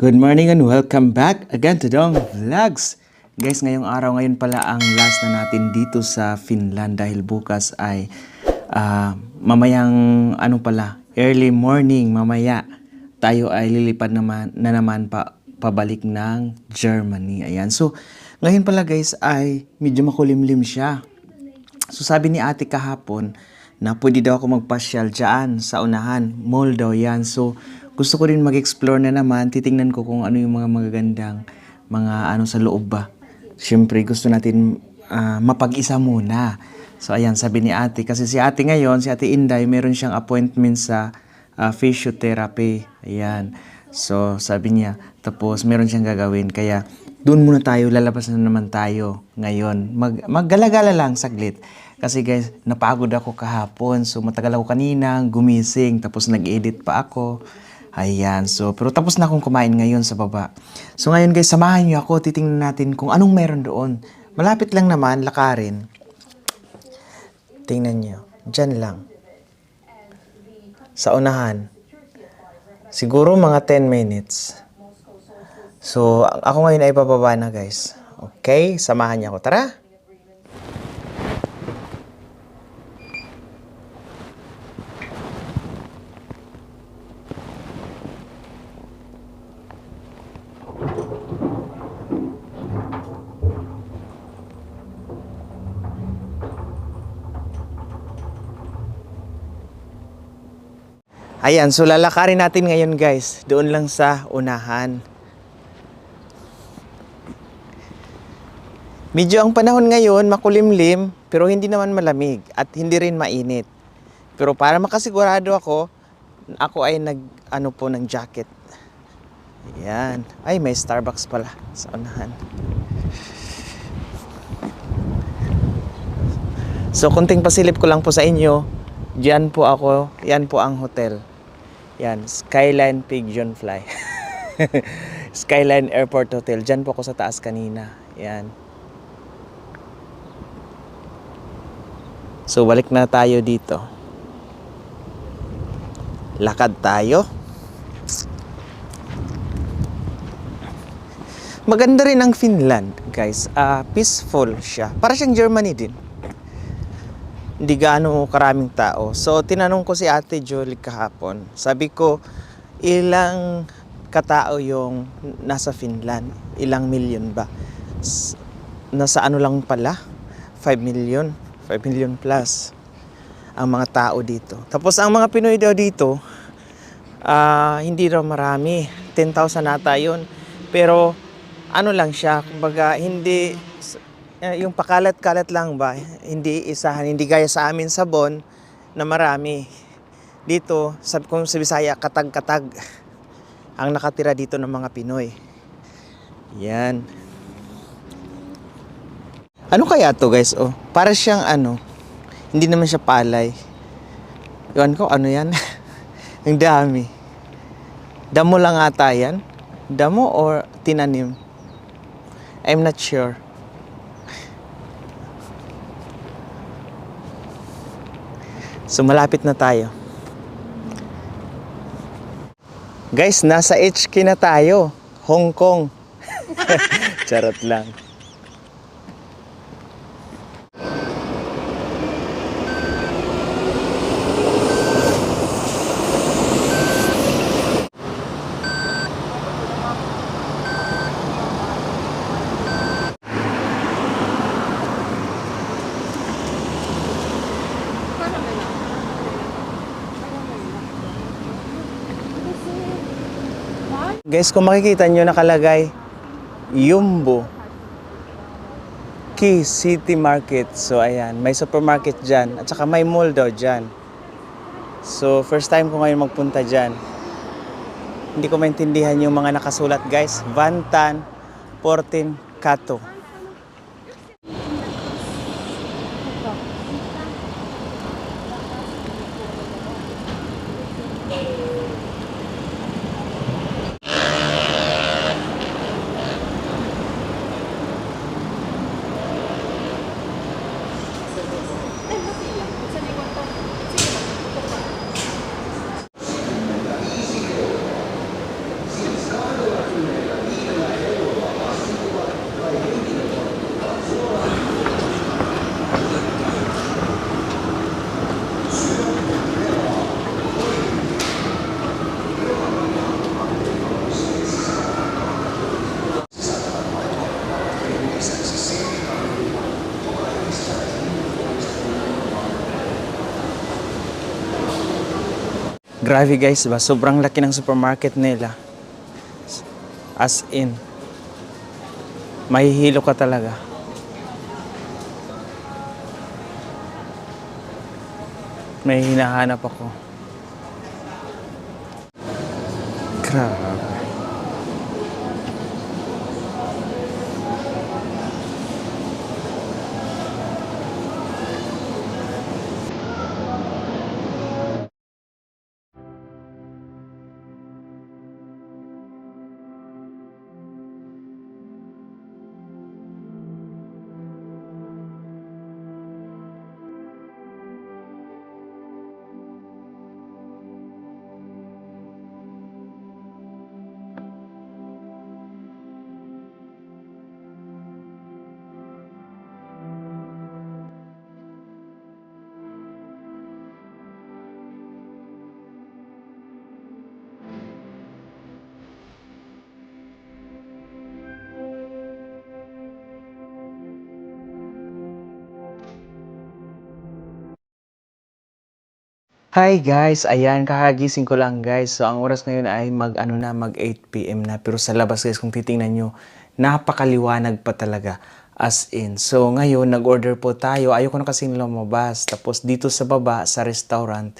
Good morning and welcome back again to Dong Vlogs. Guys, ngayong araw ngayon pala ang last na natin dito sa Finland dahil bukas ay mamayang early morning mamaya tayo ay lilipad naman pabalik ng Germany. Ayan. So, ngayon pala guys ay medyo makulimlim siya. So, sabi ni ate kahapon na pwede daw ako magpasyal dyan sa unahan. Mall daw yan. So, gusto ko rin mag-explore na naman. Titingnan ko kung ano yung mga magagandang mga sa loob ba. Siyempre, gusto natin mapag-isa muna. So, ayan, sabi ni ate. Kasi si ate ngayon, si ate Inday, meron siyang appointment sa physiotherapy. Ayan. So, sabi niya. Tapos, meron siyang gagawin. Kaya, doon muna tayo, lalabas na naman tayo ngayon. Maggalagala lang saglit. Kasi guys, napagod ako kahapon. So, matagal ako kanina, gumising. Tapos, nag-edit pa ako. Ayan. So, pero tapos na akong kumain ngayon sa baba. So, ngayon guys, samahan niyo ako. Titingnan natin kung anong meron doon. Malapit lang naman, lakarin. Tingnan niyo. Diyan lang. Sa unahan. Siguro mga 10 minutes. So, ako ngayon ay bababa na guys. Okay? Samahan niyo ako. Tara! Ayan, so lalakarin natin ngayon guys, doon lang sa unahan. Medyo ang panahon ngayon makulimlim, pero hindi naman malamig at hindi rin mainit. Pero para makasigurado ako ay ng jacket. Ayan. Ay, may Starbucks pala sa unahan. So, kunting pasilip ko lang po sa inyo. Diyan po ako, yan po ang hotel. Yan, Skyline Pigeon Fly. Skyline Airport Hotel. Diyan po ako sa taas kanina. Yan. So, balik na tayo dito. Lakad tayo. Maganda rin ang Finland, guys. Peaceful siya. Para siyang Germany din. Hindi gaano karaming tao. So, tinanong ko si Ate Jolie kahapon. Sabi ko, ilang katao yung nasa Finland? Ilang milyon ba? Nasa lang pala? 5 million? 5 million plus ang mga tao dito. Tapos, ang mga Pinoy daw dito, hindi raw marami. 10,000 nata yun. Pero, lang siya. Kumbaga, hindi... yung pakalat-kalat lang ba, hindi isahan, hindi gaya sa amin sa Bon na marami. Dito, kung sa Bisaya, katag-katag ang nakatira dito ng mga Pinoy. Yan. Ano kaya to guys? Oh, para siyang hindi naman siya palay. Iwan ko, ano yan? Ang dami. Damo lang ata yan? Damo or tinanim? I'm not sure. So, malapit na tayo. Guys, nasa HK na tayo. Hong Kong. Charot lang. Guys, kung makikita nyo nakalagay Yumbo Key City Market. So ayan, may supermarket dyan at saka may mall daw dyan. So first time ko ngayon magpunta dyan. Hindi ko maintindihan yung mga nakasulat guys. Vantan 14 Kato. Grabe guys, ba? Sobrang laki ng supermarket nila. As in, mahihilo ka talaga. May hinahanap ako. Grabe. Hi guys, ayan kakagising ko lang guys. So ang oras ngayon ay mag 8 PM na. Pero sa labas guys kung titingnan nyo, napakaliwanag pa talaga. As in. So ngayon nag-order po tayo. Ayoko na kasing lumabas. Tapos dito sa baba sa restaurant,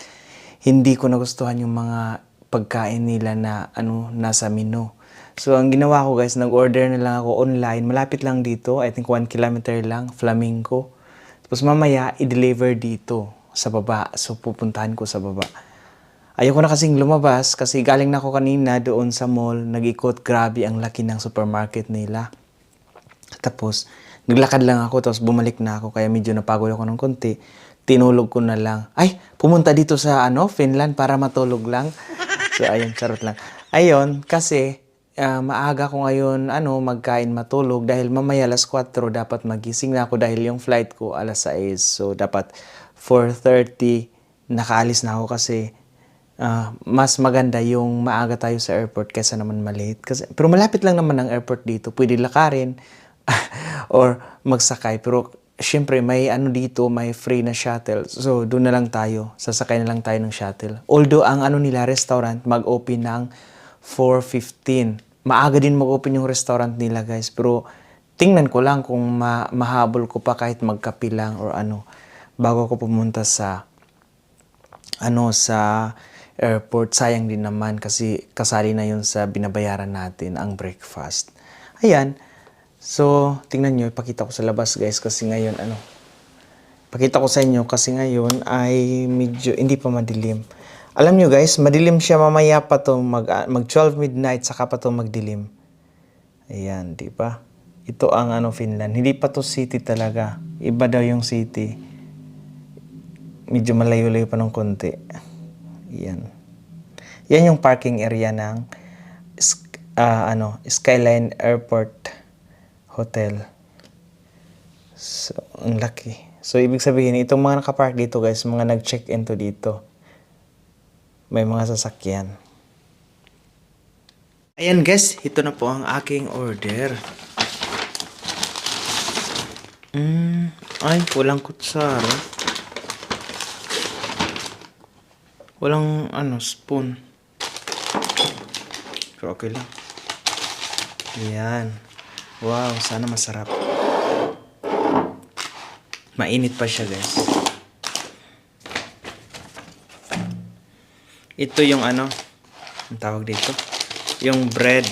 hindi ko nagustuhan yung mga pagkain nila na nasa menu. So ang ginawa ko guys, nag-order na lang ako online. Malapit lang dito. I think 1 kilometer lang, Flamingo. Tapos mamaya i-deliver dito sa baba. So pupuntahan ko sa baba. Ayoko na kasing lumabas kasi galing na ako kanina doon sa mall. Nag-ikot, grabe ang laki ng supermarket nila. Tapos naglakad lang ako tapos bumalik na ako kaya medyo napagod ako ng konti. Tinulog ko na lang. Ay, pumunta dito sa Finland para matulog lang. So ayun, charot lang. Ayun, kasi maaga ko ngayon magkain matulog dahil mamaya alas 4 dapat magising na ako dahil yung flight ko alas 6. So dapat 4:30 nakaalis na ako kasi mas maganda yung maaga tayo sa airport kaysa naman malate. Pero malapit lang naman ang airport dito. Pwede lakarin or magsakay. Pero syempre may dito, may free na shuttle. So doon na lang tayo. Sasakay na lang tayo ng shuttle. Although ang nila restaurant mag-open ng 4:15. Maaga din mag-open yung restaurant nila guys. Pero tingnan ko lang kung mahabol ko pa kahit magkape lang or bago ako pumunta sa sa airport. Sayang din naman kasi kasali na yun sa binabayaran natin ang breakfast. Ayan. So, tingnan nyo, ipakita ko sa labas guys kasi ngayon pakita ko sa inyo kasi ngayon ay medyo hindi pa madilim. Alam nyo guys, madilim siya mamaya pa to mag 12 midnight saka pa to magdilim. Ayan, di ba? Ito ang Finland. Hindi pa to city talaga. Iba daw yung city. Medyo malayo-layo pa ng konti. Ayan. Yan yung parking area ng Skyline Airport Hotel. So, ang laki. So, ibig sabihin, itong mga nakapark dito guys, mga nag-check-in to dito. May mga sasakyan. Ayan guys, ito na po ang aking order. Ay, walang kutsara. Walang spoon. Pero okay lang. Ayan. Wow, sana masarap. Mainit pa siya guys. Ito yung ang tawag dito? Yung bread.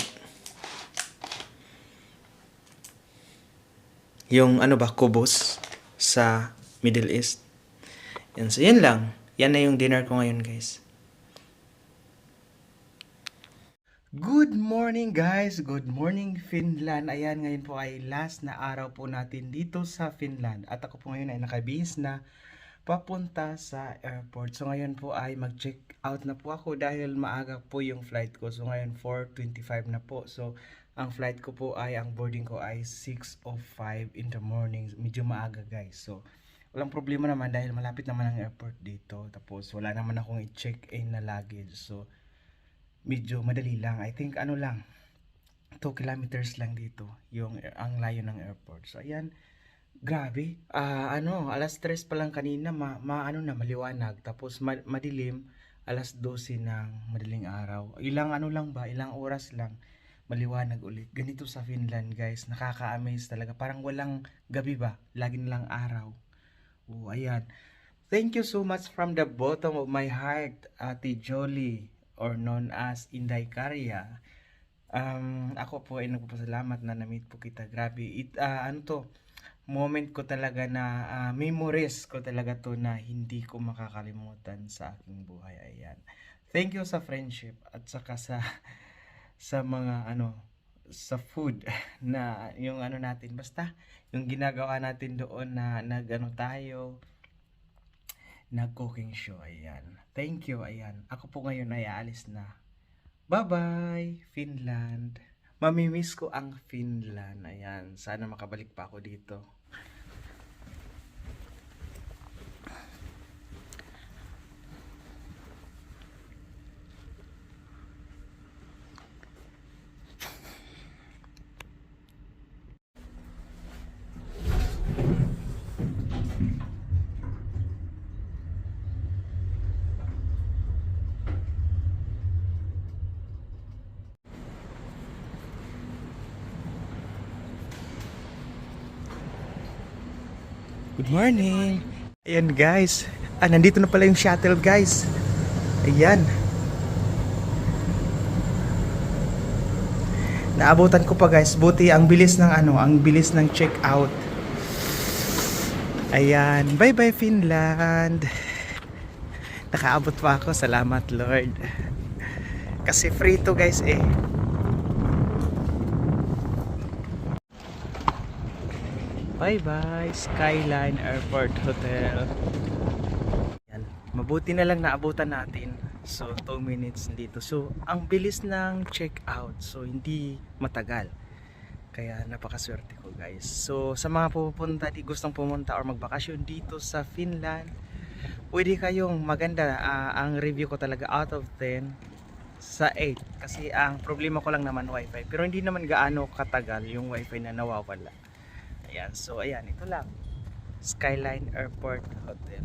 Yung kubos sa Middle East. Yan, so yan lang. Yan na yung dinner ko ngayon guys. Good morning guys! Good morning Finland! Ayan, ngayon po ay last na araw po natin dito sa Finland. At ako po ngayon ay nakabihis na papunta sa airport. So ngayon po ay mag-check out na po ako dahil maaga po yung flight ko. So ngayon 4:25 na po. So ang flight ko po ay, ang boarding ko ay 6:05 in the morning. Medyo maaga guys. So walang problema naman dahil malapit naman ang airport dito. Tapos wala naman akong i-check-in na luggage. So medyo madali lang. I think lang 2 kilometers lang dito yung ang layo ng airport. So ayan, grabe. Alas 3 pa lang kanina na maliwanag tapos madilim 12 ng madaling araw. Ilang ano lang ba, ilang oras lang, maliwanag ulit. Ganito sa Finland guys, nakaka-amaze talaga. Parang walang gabi ba, lagi nilang araw. Oh, ayan. Thank you so much from the bottom of my heart, Ate Jolie, or known as Inday Karya. Ako po ay nagpapasalamat na na-meet po kita. Grabe, ano to, moment ko talaga na memories ko talaga to na hindi ko makakalimutan sa aking buhay. Ayan. Thank you sa friendship at saka sa sa mga ano sa food na yung ano natin basta yung ginagawa natin doon na nagano tayo nag-cooking show. Ayan. Thank you. Ayan. Ako po ngayon ay aalis na. Bye-bye, Finland. Mamimiss ko ang Finland. Ayan. Sana makabalik pa ako dito. Good morning. Ayan guys. Nandito na pala yung shuttle guys. Ayan. Naabutan ko pa guys. Buti ang bilis ng ang bilis ng check out. Ayan. Bye bye Finland. Nakaabot pa ako. Salamat Lord. Kasi free to guys eh. Bye-bye, Skyline Airport Hotel. Yan. Mabuti na lang naabutan natin. So, 2 minutes dito. So, ang bilis ng check-out. So, hindi matagal. Kaya, napakaswerte ko guys. So, sa mga pupunta, gustong pumunta or magbakasyon dito sa Finland, pwede kayong maganda. Ang review ko talaga out of 10 sa 8. Kasi, ang problema ko lang naman wifi. Pero, hindi naman gaano katagal yung wifi na nawawala. Ayan, so ayan, ito lang. Skyline Airport Hotel.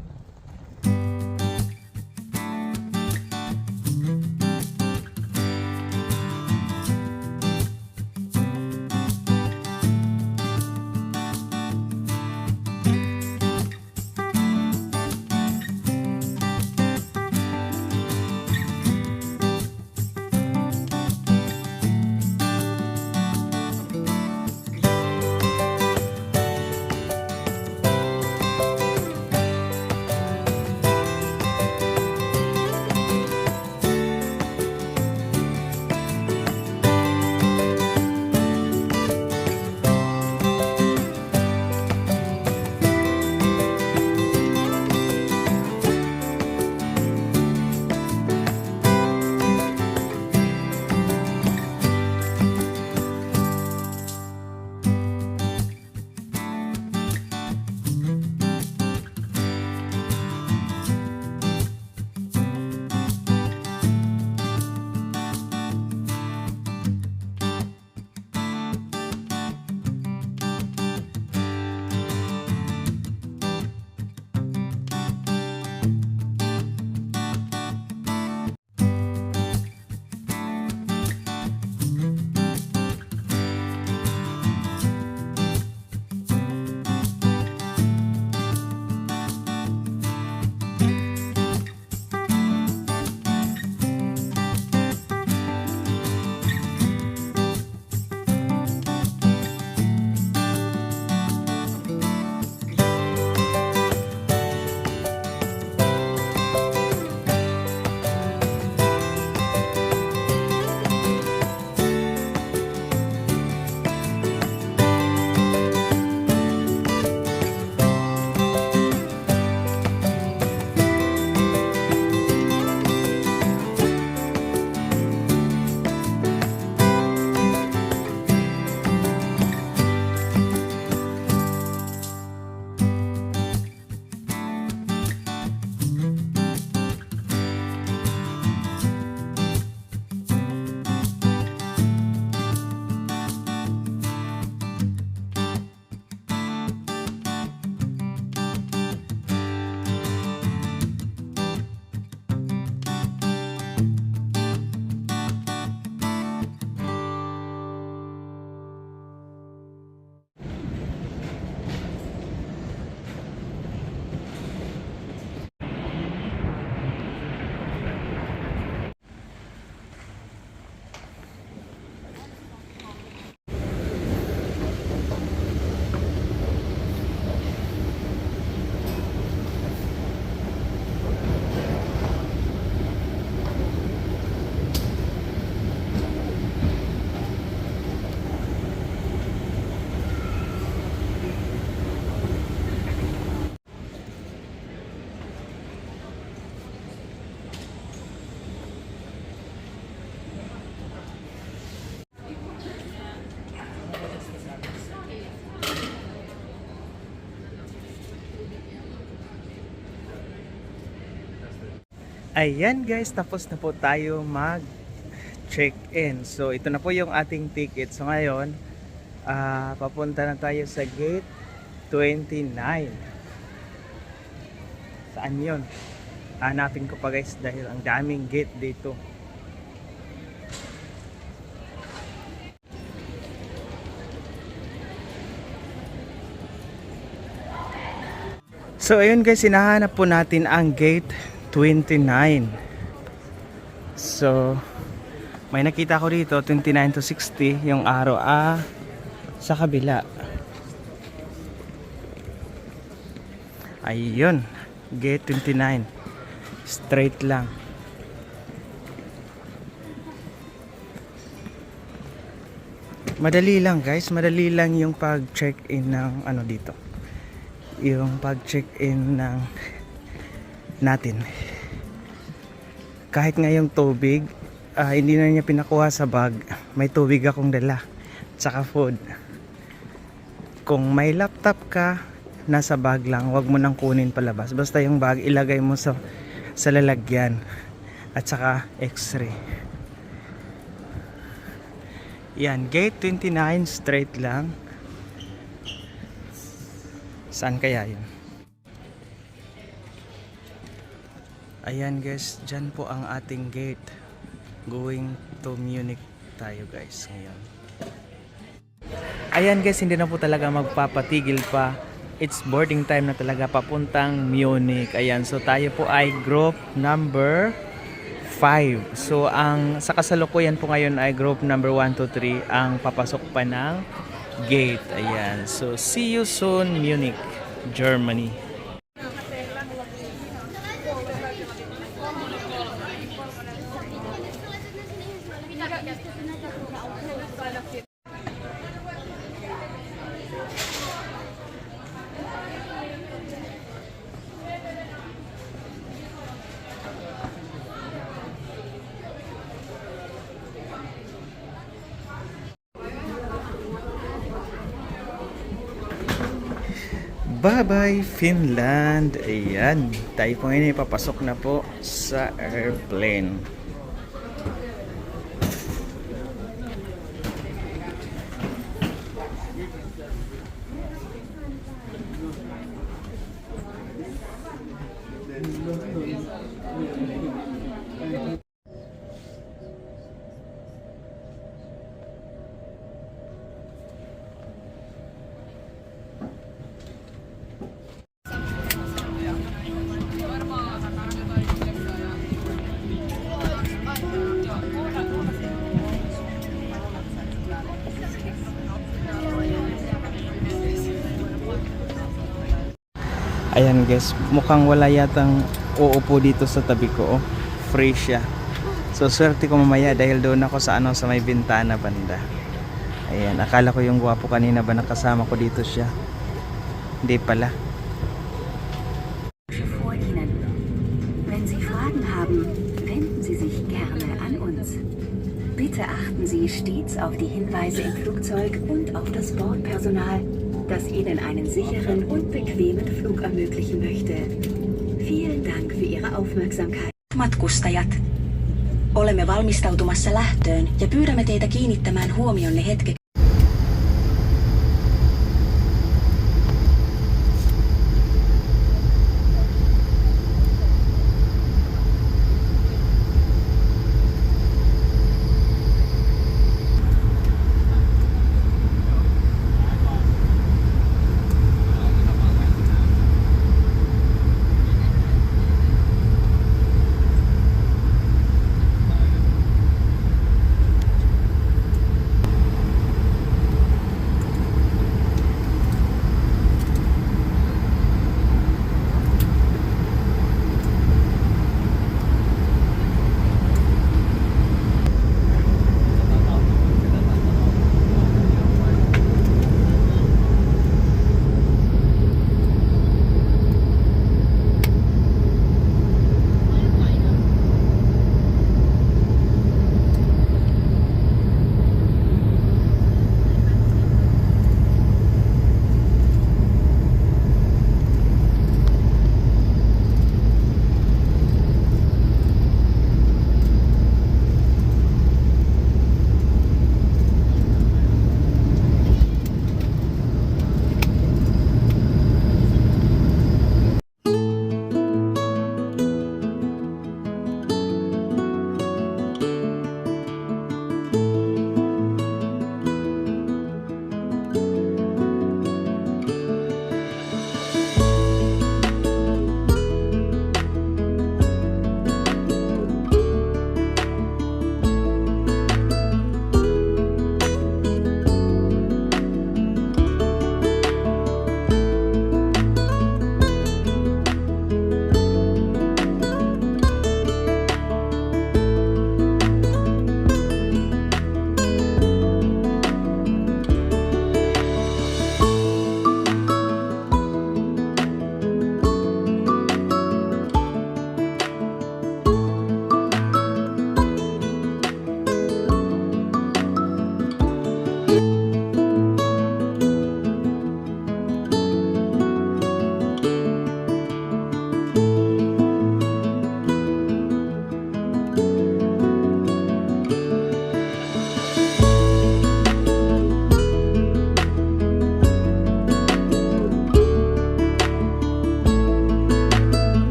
Ayan guys, tapos na po tayo mag check-in. So ito na po yung ating ticket. So ngayon, papunta na tayo sa gate 29. Saan yun? Hanapin ko pa guys dahil ang daming gate dito. So ayun guys, hinahanap po natin ang gate 29. So may nakita ko dito 29 to 60 yung araw sa kabila. Ayun, gate 29. Straight lang. Madali lang guys, madali lang yung pag-check-in ng ano dito. Yung pag-check-in ng natin. Kahit nga yung tubig, hindi na niya pinakuha sa bag. May tubig akong dala, tsaka food. Kung may laptop ka, nasa bag lang, wag mo nang kunin palabas. Basta yung bag ilagay mo sa lalagyan, at saka x-ray. Yan, gate 29, straight lang. Saan kaya yun? Ayan guys, dyan po ang ating gate. Going to Munich tayo guys ngayon. Ayan guys, hindi na po talaga magpapatigil pa. It's boarding time na talaga papuntang Munich. Ayan, so tayo po ay group number 5. So sa kasalukuyan po ngayon ay group number 1 to 3 ang papasok pa ng gate. Ayan, so see you soon Munich, Germany. Bye-bye Finland. Ayan, tayo po ngayon papasok na po sa airplane. Ayan guys, mukhang wala yatang uupo dito sa tabi ko. Free siya. So swerte ko mamaya dahil doon ako sa sa may bintana banda. Ayan, akala ko yung gwapo kanina ba nakasama ko dito siya. Hindi pala. Vor Ihnen. Wenn Sie Fragen haben, wenden Sie sich gerne an uns. Bitte achten Sie stets auf die Hinweise im Flugzeug und auf das Bordpersonal, das Ihnen einen sicheren und bequemen Flug ermöglichen möchte. Vielen Dank für Ihre Aufmerksamkeit. Matkustajat, olemme valmistautumassa lähtöön ja pyydämme teitä kiinnittämään huomionne hetkeksi.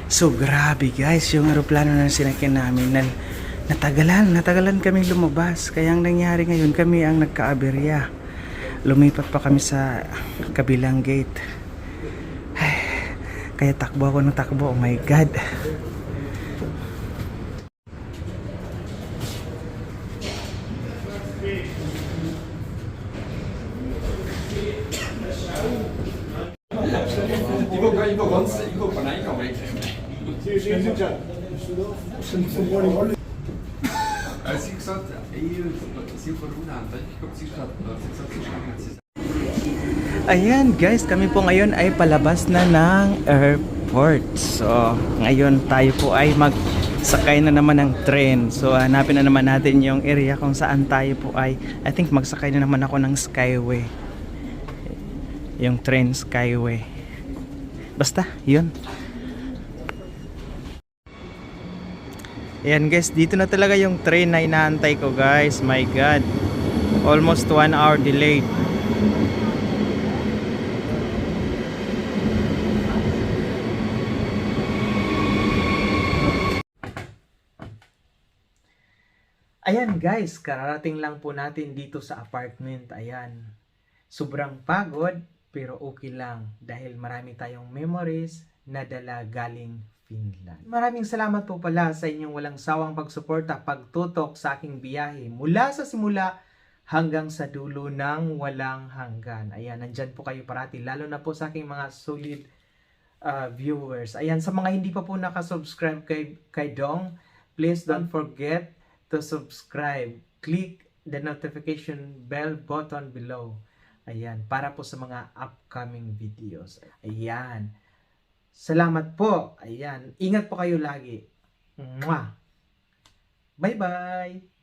So grabe guys, yung aeroplano na sinakyan namin natagalan kaming lumabas. Kaya ang nangyari ngayon, kami ang nagkaaberya. Lumipat pa kami sa kabilang gate. Ay, kaya takbo ako ng takbo. Oh my God. 이거 보나니까 왜 이렇게 Als ik zat hier, zie voor Runa, dat ik op zich zat, Ayan guys, kami po ngayon ay palabas na ng airport. So, ngayon tayo po ay magsakay na naman ng train. So, hanapin na naman natin yung area kung saan tayo po ay, I think magsakay na naman ako ng Skyway. Yung train Skyway. Basta, yun. Ayan guys, dito na talaga yung train na inaantay ko guys. My God. Almost 1 hour delayed. Ayan guys, kararating lang po natin dito sa apartment. Ayan. Sobrang pagod pero okay lang dahil marami tayong memories na dala galing Finland. Maraming salamat po pala sa inyong walang sawang pagsuporta, pagtutok sa aking biyahe mula sa simula hanggang sa dulo ng walang hanggan. Ayan, nandyan po kayo parati, lalo na po sa aking mga solid viewers. Ayan, sa mga hindi pa po nakasubscribe kay Dong, please don't forget to subscribe. Click the notification bell button below. Ayan, para po sa mga upcoming videos. Ayan. Salamat po. Ayan. Ingat po kayo lagi. Mwah! Bye-bye!